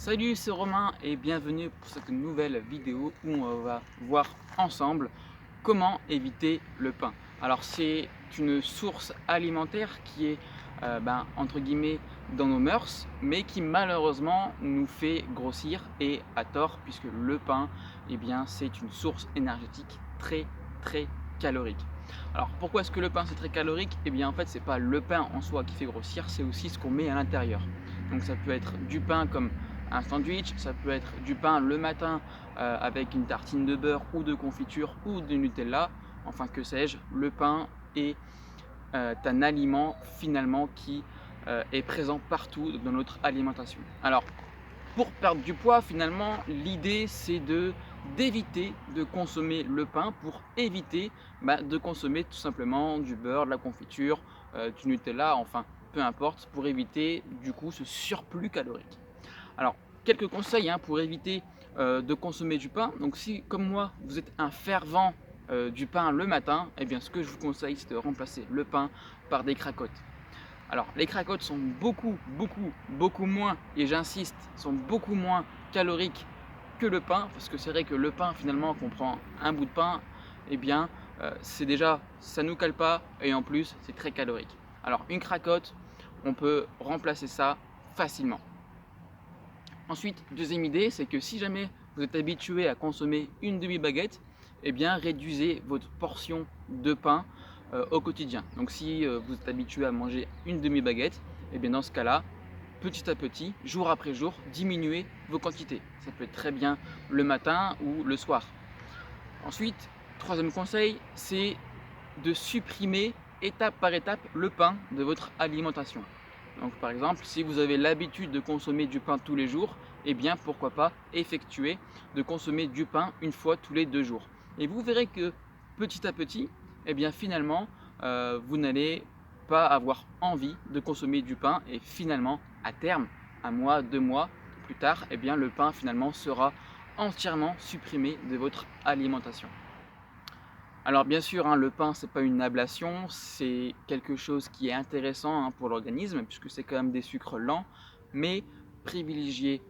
Salut, c'est Romain et bienvenue pour cette nouvelle vidéo où on va voir ensemble comment éviter le pain. Alors c'est une source alimentaire qui est entre guillemets dans nos mœurs, mais qui malheureusement nous fait grossir et à tort puisque le pain, c'est une source énergétique très calorique. Alors pourquoi est-ce que le pain c'est très calorique? En fait c'est pas le pain en soi qui fait grossir, c'est aussi ce qu'on met à l'intérieur. Donc ça peut être du pain comme un sandwich, ça peut être du pain le matin avec une tartine de beurre ou de confiture ou de Nutella, enfin que sais-je, le pain est un aliment finalement qui est présent partout dans notre alimentation. Alors pour perdre du poids finalement, l'idée c'est d'éviter de consommer le pain pour éviter de consommer tout simplement du beurre, de la confiture, du Nutella, enfin peu importe, pour éviter du coup ce surplus calorique. Alors, quelques conseils pour éviter de consommer du pain. Donc si, comme moi, vous êtes un fervent du pain le matin, ce que je vous conseille, c'est de remplacer le pain par des cracottes. Alors, les cracottes sont beaucoup moins, et j'insiste, sont beaucoup moins caloriques que le pain, parce que c'est vrai que le pain, finalement, quand on prend un bout de pain, c'est déjà, ça nous cale pas, et en plus, c'est très calorique. Alors, une cracotte, on peut remplacer ça facilement. Ensuite, deuxième idée, c'est que si jamais vous êtes habitué à consommer une demi-baguette, réduisez votre portion de pain au quotidien. Donc si vous êtes habitué à manger une demi-baguette, dans ce cas-là, petit à petit, jour après jour, diminuez vos quantités. Ça peut être très bien le matin ou le soir. Ensuite, troisième conseil, c'est de supprimer étape par étape le pain de votre alimentation. Donc par exemple, si vous avez l'habitude de consommer du pain tous les jours, pourquoi pas effectuer de consommer du pain une fois tous les 2 jours. Et vous verrez que petit à petit, finalement, vous n'allez pas avoir envie de consommer du pain et finalement, à terme, 1 mois, 2 mois plus tard, le pain finalement sera entièrement supprimé de votre alimentation. Alors bien sûr, le pain, c'est pas une ablation, c'est quelque chose qui est intéressant pour l'organisme, puisque c'est quand même des sucres lents, mais privilégiez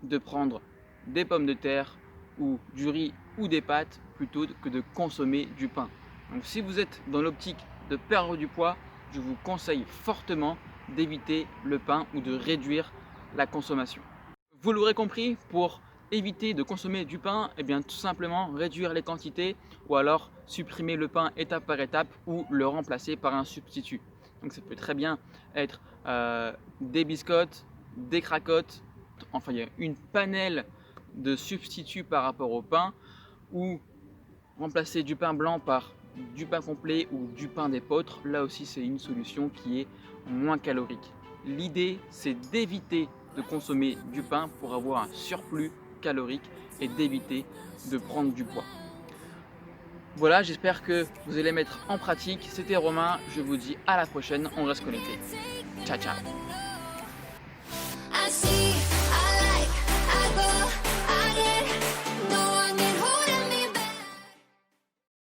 de prendre des pommes de terre ou du riz ou des pâtes plutôt que de consommer du pain. Donc si vous êtes dans l'optique de perdre du poids, je vous conseille fortement d'éviter le pain ou de réduire la consommation. Vous l'aurez compris, pour éviter de consommer du pain, tout simplement réduire les quantités ou alors supprimer le pain étape par étape ou le remplacer par un substitut. Donc ça peut très bien être des biscottes, des cracottes, enfin il y a une panelle de substituts par rapport au pain, ou remplacer du pain blanc par du pain complet ou du pain d'épeautre. Là aussi c'est une solution qui est moins calorique. L'idée c'est d'éviter de consommer du pain pour avoir un surplus calorique et d'éviter de prendre du poids. Voilà, j'espère que vous allez mettre en pratique. C'était Romain, je vous dis à la prochaine, on reste connecté. Ciao ciao.